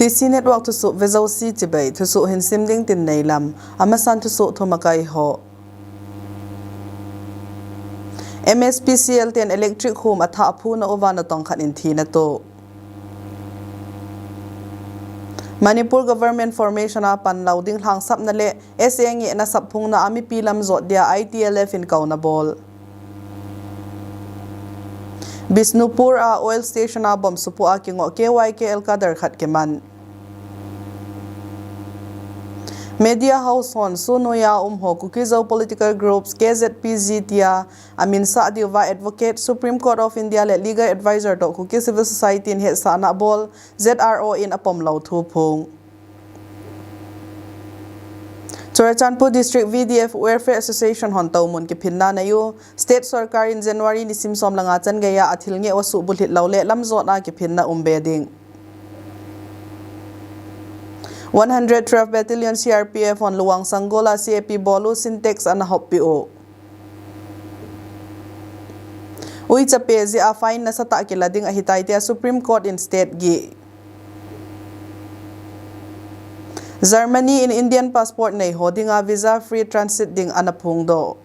TC network thusoh vezo si tibai thusoh hin simding tin neilam amasan thusoh thumakai ho MSPCL ten electric home atha aphu na ovana tongkhat in thina to Manipur government formation a pan louding hlang sap na le SNG na sapphung na ami pilam zot dia ITLF in kauna bol Bisnupur a oil station a bom supu a kingo KYKL kadar khat keman Media house on sunoya ho kukizo political groups KZPZ tia amin sa diwa advocate Supreme Court of India le legal advisor to kuki civil society in he sana bol ZRO in apom lau thu phung Chorachandpur District VDF Welfare Association hon tawmun ki phinna na yu state sarkar in January ni simsom langa chan gaya athil nge wasu bulit laule lamzot na ki phinna umbeding 112 Battalion CRPF on Luang Sangola CAP Bolu Syntax and Hopio Ui chapezi a fine na sata kilading a hitaitia Supreme Court in state gi Germany in Indian passport nei hodinga visa free transit ding anaphung do